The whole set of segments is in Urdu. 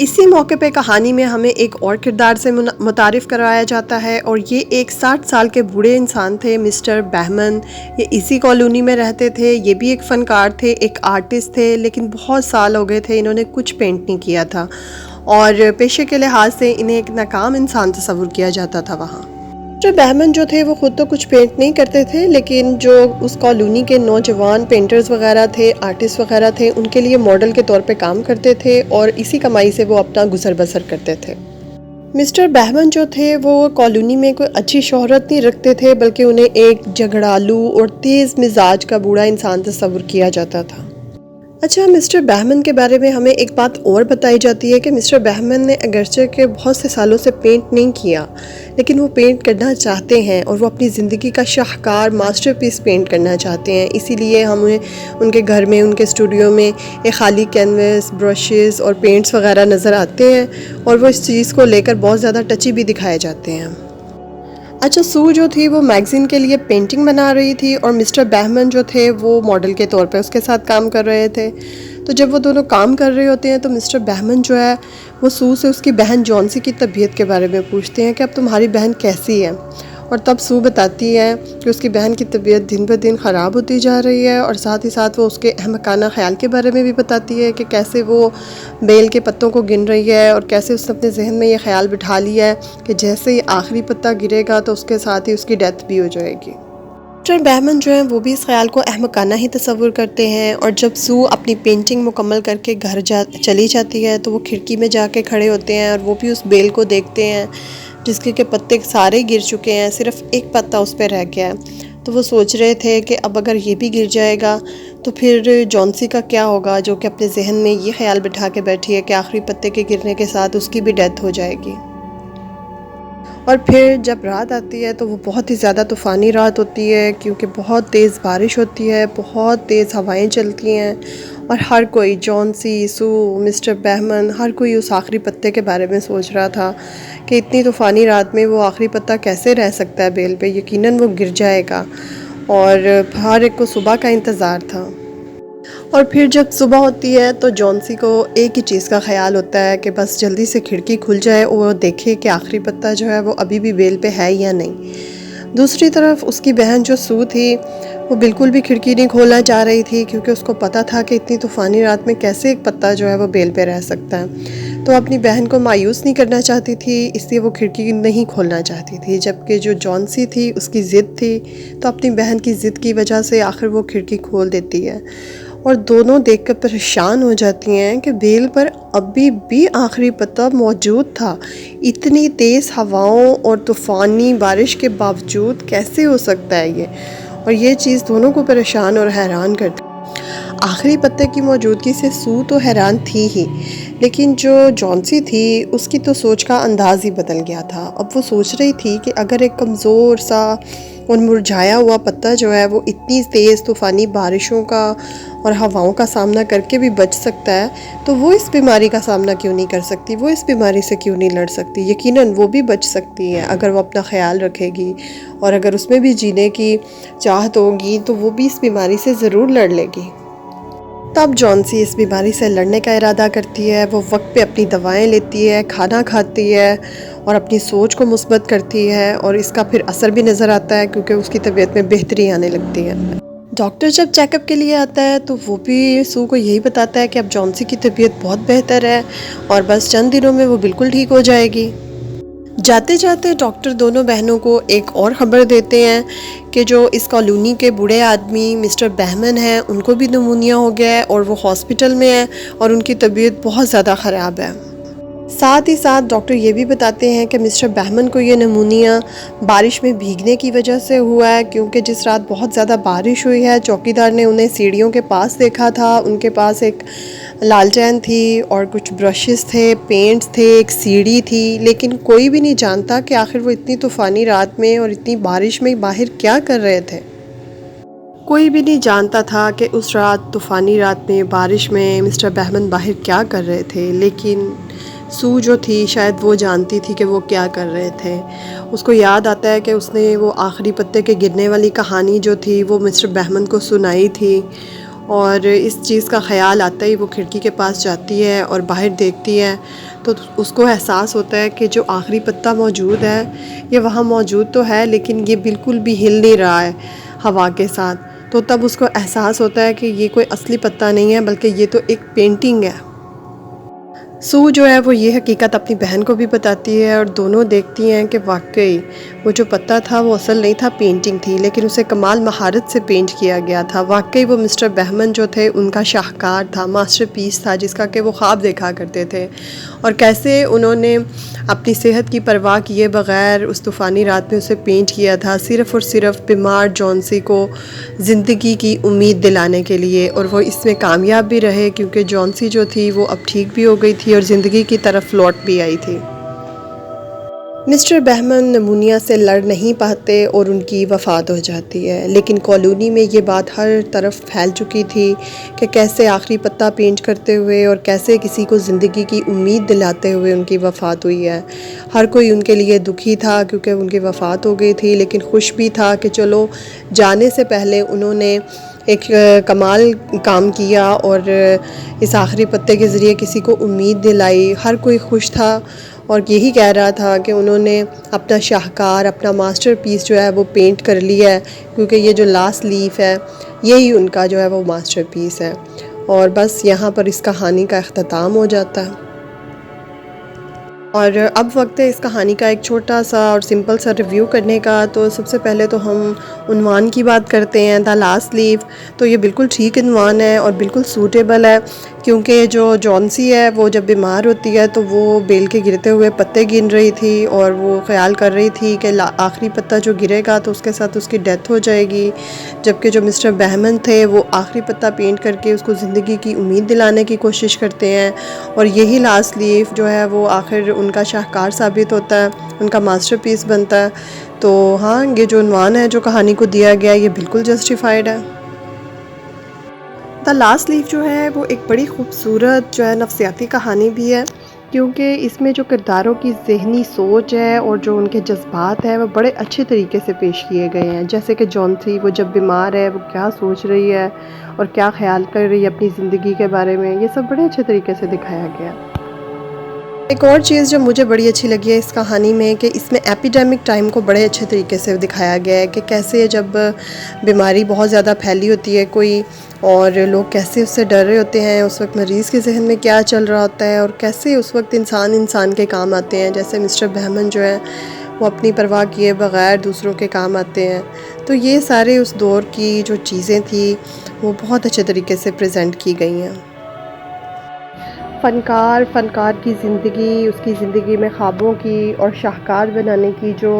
اسی موقع پہ کہانی میں ہمیں ایک اور کردار سے متعارف کرایا جاتا ہے، اور یہ ایک 60 سال کے بوڑھے انسان تھے، مسٹر بہمن۔ یہ اسی کالونی میں رہتے تھے، یہ بھی ایک فنکار تھے، ایک آرٹسٹ تھے، لیکن بہت سال ہو گئے تھے انہوں نے کچھ پینٹ نہیں کیا تھا، اور پیشے کے لحاظ سے انہیں ایک ناکام انسان تصور کیا جاتا تھا وہاں۔ مسٹر بہمن جو تھے وہ خود تو کچھ پینٹ نہیں کرتے تھے، لیکن جو اس کالونی کے نوجوان پینٹرز وغیرہ تھے، آرٹسٹ وغیرہ تھے، ان کے لیے ماڈل کے طور پہ کام کرتے تھے، اور اسی کمائی سے وہ اپنا گزر بسر کرتے تھے۔ مسٹر بہمن جو تھے وہ کالونی میں کوئی اچھی شہرت نہیں رکھتے تھے، بلکہ انہیں ایک جھگڑالو اور تیز مزاج کا بوڑھا انسان تصور کیا جاتا تھا۔ اچھا، مسٹر بہمن کے بارے میں ہمیں ایک بات اور بتائی جاتی ہے کہ مسٹر بہمن نے اگرچہ کہ بہت سے سالوں سے پینٹ نہیں کیا، لیکن وہ پینٹ کرنا چاہتے ہیں، اور وہ اپنی زندگی کا شاہکار ماسٹر پیس پینٹ کرنا چاہتے ہیں۔ اسی لیے ہمیں ان کے گھر میں، ان کے اسٹوڈیو میں ایک خالی کینوس، برشز اور پینٹس وغیرہ نظر آتے ہیں، اور وہ اس چیز کو لے کر بہت زیادہ ٹچی بھی دکھائے جاتے ہیں۔ اچھا، سو جو تھی وہ میگزین کے لیے پینٹنگ بنا رہی تھی، اور مسٹر بہمن جو تھے وہ ماڈل کے طور پہ اس کے ساتھ کام کر رہے تھے۔ تو جب وہ دونوں کام کر رہے ہوتے ہیں تو مسٹر بہمن جو ہے وہ سو سے اس کی بہن جونسی کی طبیعت کے بارے میں پوچھتے ہیں کہ اب تمہاری بہن کیسی ہے، اور تب سو بتاتی ہے کہ اس کی بہن کی طبیعت دن بہ دن خراب ہوتی جا رہی ہے، اور ساتھ ہی ساتھ وہ اس کے احمقانہ خیال کے بارے میں بھی بتاتی ہے کہ کیسے وہ بیل کے پتوں کو گن رہی ہے، اور کیسے اس نے اپنے ذہن میں یہ خیال بٹھا لیا ہے کہ جیسے ہی آخری پتا گرے گا تو اس کے ساتھ ہی اس کی ڈیتھ بھی ہو جائے گی۔ مسٹر بہمن جو ہیں وہ بھی اس خیال کو احمقانہ ہی تصور کرتے ہیں، اور جب سو اپنی پینٹنگ مکمل کر کے گھر چلی جاتی ہے تو وہ کھڑکی میں جا کے کھڑے ہوتے ہیں، اور وہ بھی اس بیل کو دیکھتے ہیں جس کے پتے سارے گر چکے ہیں، صرف ایک پتا اس پہ رہ گیا ہے۔ تو وہ سوچ رہے تھے کہ اب اگر یہ بھی گر جائے گا تو پھر جونسی کا کیا ہوگا، جو کہ اپنے ذہن میں یہ خیال بٹھا کے بیٹھی ہے کہ آخری پتے کے گرنے کے ساتھ اس کی بھی ڈیتھ ہو جائے گی۔ اور پھر جب رات آتی ہے تو وہ بہت ہی زیادہ طوفانی رات ہوتی ہے، کیونکہ بہت تیز بارش ہوتی ہے، بہت تیز ہوائیں چلتی ہیں، اور ہر کوئی، جونسی، سو، مسٹر بہمن، ہر کوئی اس آخری پتے کے بارے میں سوچ رہا تھا کہ اتنی طوفانی رات میں وہ آخری پتا کیسے رہ سکتا ہے بیل پہ، یقیناً وہ گر جائے گا، اور ہر ایک کو صبح کا انتظار تھا۔ اور پھر جب صبح ہوتی ہے تو جونسی کو ایک ہی چیز کا خیال ہوتا ہے کہ بس جلدی سے کھڑکی کھل جائے اور وہ دیکھے کہ آخری پتا جو ہے وہ ابھی بھی بیل پہ ہے یا نہیں۔ دوسری طرف اس کی بہن جو سو تھی وہ بالکل بھی کھڑکی نہیں کھولنا چاہ رہی تھی، کیونکہ اس کو پتہ تھا کہ اتنی طوفانی رات میں کیسے ایک پتا جو ہے وہ بیل پہ رہ سکتا ہے۔ تو اپنی بہن کو مایوس نہیں کرنا چاہتی تھی، اس لیے وہ کھڑکی نہیں کھولنا چاہتی تھی، جبکہ جو جونسی تھی اس کی ضد تھی، تو اپنی بہن کی ضد کی وجہ سے آخر وہ کھڑکی کھول دیتی ہے، اور دونوں دیکھ کر پریشان ہو جاتی ہیں کہ بیل پر ابھی بھی آخری پتا موجود تھا، اتنی تیز ہواؤں اور طوفانی بارش کے باوجود کیسے ہو سکتا ہے یہ، اور یہ چیز دونوں کو پریشان اور حیران کرتی۔ آخری پتے کی موجودگی سے سو تو حیران تھی ہی، لیکن جو جونسی تھی اس کی تو سوچ کا انداز ہی بدل گیا تھا۔ اب وہ سوچ رہی تھی کہ اگر ایک کمزور سا اور مرجھایا ہوا پتا جو ہے وہ اتنی تیز طوفانی بارشوں کا اور ہواؤں کا سامنا کر کے بھی بچ سکتا ہے، تو وہ اس بیماری کا سامنا کیوں نہیں کر سکتی، وہ اس بیماری سے کیوں نہیں لڑ سکتی؟ یقیناً وہ بھی بچ سکتی ہے اگر وہ اپنا خیال رکھے گی، اور اگر اس میں بھی جینے کی چاہت ہوگی تو وہ بھی اس بیماری سے ضرور لڑ لے گی۔ تب جونسی اس بیماری سے لڑنے کا ارادہ کرتی ہے، وہ وقت پہ اپنی دوائیں لیتی ہے، کھانا کھاتی ہے، اور اپنی سوچ کو مثبت کرتی ہے، اور اس کا پھر اثر بھی نظر آتا ہے کیونکہ اس کی طبیعت میں بہتری آنے لگتی ہے۔ ڈاکٹر جب چیک اپ کے لیے آتا ہے تو وہ بھی سو کو یہی بتاتا ہے کہ اب جونسی کی طبیعت بہت بہتر ہے، اور بس چند دنوں میں وہ بالکل ٹھیک ہو جائے گی۔ جاتے جاتے ڈاکٹر دونوں بہنوں کو ایک اور خبر دیتے ہیں کہ جو اس کالونی کے بوڑھے آدمی مسٹر بہمن ہیں ان کو بھی نمونیا ہو گیا ہے، اور وہ ہاسپٹل میں ہیں، اور ان کی طبیعت بہت زیادہ خراب ہے۔ ساتھ ہی ساتھ ڈاکٹر یہ بھی بتاتے ہیں کہ مسٹر بہمن کو یہ نمونیا بارش میں بھیگنے کی وجہ سے ہوا ہے، کیونکہ جس رات بہت زیادہ بارش ہوئی ہے چوکیدار نے انہیں سیڑھیوں کے پاس دیکھا تھا، ان کے پاس ایک لالٹین تھی اور کچھ برشز تھے، پینٹس تھے، ایک سیڑھی تھی، لیکن کوئی بھی نہیں جانتا کہ آخر وہ اتنی طوفانی رات میں اور اتنی بارش میں باہر کیا کر رہے تھے۔ کوئی بھی نہیں جانتا تھا کہ اس رات، طوفانی رات میں، بارش میں مسٹر بہمن باہر کیا کر رہے تھے، لیکن سو جو تھی شاید وہ جانتی تھی کہ وہ کیا کر رہے تھے۔ اس کو یاد آتا ہے کہ اس نے وہ آخری پتے کے گرنے والی کہانی جو تھی وہ مسٹر بہمن کو سنائی تھی، اور اس چیز کا خیال آتا ہی وہ کھڑکی کے پاس جاتی ہے اور باہر دیکھتی ہے تو اس کو احساس ہوتا ہے کہ جو آخری پتا موجود ہے یہ وہاں موجود تو ہے لیکن یہ بالکل بھی ہل نہیں رہا ہے ہوا کے ساتھ. تو تب اس کو احساس ہوتا ہے کہ یہ کوئی اصلی پتا نہیں ہے بلکہ یہ تو ایک پینٹنگ ہے. سو جو ہے وہ یہ حقیقت اپنی بہن کو بھی بتاتی ہے اور دونوں دیکھتی ہیں کہ واقعی وہ جو پتا تھا وہ اصل نہیں تھا، پینٹنگ تھی، لیکن اسے کمال مہارت سے پینٹ کیا گیا تھا. واقعی وہ مسٹر بہمن جو تھے ان کا شاہکار تھا، ماسٹر پیس تھا جس کا کہ وہ خواب دیکھا کرتے تھے. اور کیسے انہوں نے اپنی صحت کی پرواہ کیے بغیر اس طوفانی رات میں اسے پینٹ کیا تھا، صرف اور صرف بیمار جونسی کو زندگی کی امید دلانے کے لیے. اور وہ اس میں کامیاب بھی رہے کیونکہ جونسی جو تھی وہ اب ٹھیک بھی ہو گئی تھی اور زندگی کی طرف لوٹ بھی آئی تھی. مسٹر بہمن نمونیا سے لڑ نہیں پاتے اور ان کی وفات ہو جاتی ہے، لیکن کالونی میں یہ بات ہر طرف پھیل چکی تھی کہ کیسے آخری پتا پینٹ کرتے ہوئے اور کیسے کسی کو زندگی کی امید دلاتے ہوئے ان کی وفات ہوئی ہے. ہر کوئی ان کے لیے دکھی تھا کیونکہ ان کی وفات ہو گئی تھی، لیکن خوش بھی تھا کہ چلو جانے سے پہلے انہوں نے ایک کمال کام کیا اور اس آخری پتے کے ذریعے کسی کو امید دلائی. ہر کوئی خوش تھا اور یہی کہہ رہا تھا کہ انہوں نے اپنا شاہکار، اپنا ماسٹر پیس جو ہے وہ پینٹ کر لیا ہے، کیونکہ یہ جو لاسٹ لیف ہے یہی ان کا جو ہے وہ ماسٹر پیس ہے. اور بس یہاں پر اس کہانی کا اختتام ہو جاتا ہے. اور اب وقت ہے اس کہانی کا ایک چھوٹا سا اور سمپل سا ریویو کرنے کا. تو سب سے پہلے تو ہم عنوان کی بات کرتے ہیں، دا لاسٹ لیف. تو یہ بالکل ٹھیک عنوان ہے اور بالکل سوٹیبل ہے، کیونکہ جو جونسی ہے وہ جب بیمار ہوتی ہے تو وہ بیل کے گرتے ہوئے پتے گن رہی تھی اور وہ خیال کر رہی تھی کہ آخری پتا جو گرے گا تو اس کے ساتھ اس کی ڈیتھ ہو جائے گی، جبکہ جو مسٹر بہمن تھے وہ آخری پتا پینٹ کر کے اس کو زندگی کی امید دلانے کی کوشش کرتے ہیں. اور یہی لاسٹ لیف جو ہے وہ آخر ان کا شاہکار ثابت ہوتا ہے، ان کا ماسٹر پیس بنتا ہے. تو ہاں، یہ جو عنوان ہے جو کہانی کو دیا گیا یہ بالکل جسٹیفائڈ ہے. دا لاسٹ لیف جو ہے وہ ایک بڑی خوبصورت جو ہے نفسیاتی کہانی بھی ہے، کیونکہ اس میں جو کرداروں کی ذہنی سوچ ہے اور جو ان کے جذبات ہیں وہ بڑے اچھے طریقے سے پیش کیے گئے ہیں. جیسے کہ جونسی وہ جب بیمار ہے وہ کیا سوچ رہی ہے اور کیا خیال کر رہی ہے اپنی زندگی کے بارے میں، یہ سب بڑے اچھے طریقے سے دکھایا گیا. ایک اور چیز جو مجھے بڑی اچھی لگی ہے اس کہانی میں کہ اس میں ایپیڈیمک ٹائم کو بڑے اچھے طریقے سے دکھایا گیا ہے کہ کیسے جب بیماری بہت زیادہ پھیلی ہوتی ہے کوئی اور لوگ کیسے اس سے ڈر رہے ہوتے ہیں، اس وقت مریض کے ذہن میں کیا چل رہا ہوتا ہے اور کیسے اس وقت انسان کے کام آتے ہیں. جیسے مسٹر بہمن جو ہے وہ اپنی پرواہ کیے بغیر دوسروں کے کام آتے ہیں. تو یہ سارے اس دور کی جو چیزیں تھیں وہ بہت اچھے طریقے سے پریزنٹ کی گئی ہیں. فنکار کی زندگی، اس کی زندگی میں خوابوں کی اور شاہکار بنانے کی جو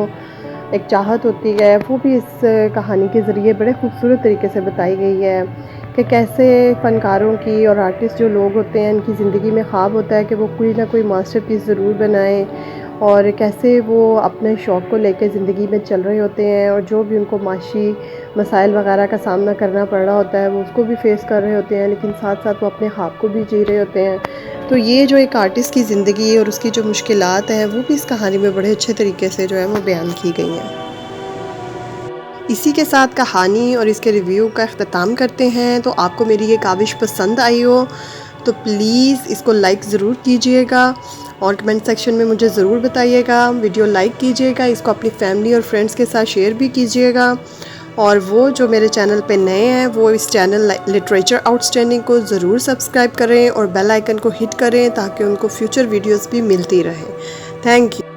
ایک چاہت ہوتی ہے وہ بھی اس کہانی کے ذریعے بڑے خوبصورت طریقے سے بتائی گئی ہے کہ کیسے فنکاروں کی اور آرٹسٹ جو لوگ ہوتے ہیں ان کی زندگی میں خواب ہوتا ہے کہ وہ کوئی نہ کوئی ماسٹر پیس ضرور بنائیں، اور کیسے وہ اپنے شوق کو لے کے زندگی میں چل رہے ہوتے ہیں اور جو بھی ان کو معاشی مسائل وغیرہ کا سامنا کرنا پڑ رہا ہوتا ہے وہ اس کو بھی فیس کر رہے ہوتے ہیں، لیکن ساتھ ساتھ وہ اپنے خواب کو بھی جی رہے ہوتے ہیں. تو یہ جو ایک آرٹسٹ کی زندگی اور اس کی جو مشکلات ہیں وہ بھی اس کہانی میں بڑے اچھے طریقے سے جو ہے وہ بیان کی گئی ہیں. اسی کے ساتھ کہانی اور اس کے ریویو کا اختتام کرتے ہیں. تو آپ کو میری یہ کاوش پسند آئی ہو تو پلیز اس کو لائک ضرور کیجئے گا اور کمنٹ سیکشن میں مجھے ضرور بتائیے گا. ویڈیو لائک کیجئے گا، اس کو اپنی فیملی اور فرینڈز کے ساتھ شیئر بھی کیجئے گا. اور وہ جو میرے چینل پہ نئے ہیں وہ اس چینل لٹریچر آؤٹ اسٹینڈنگ کو ضرور سبسکرائب کریں اور بیل آئیکن کو ہٹ کریں تاکہ ان کو فیوچر ویڈیوز بھی ملتی رہیں. Thank you.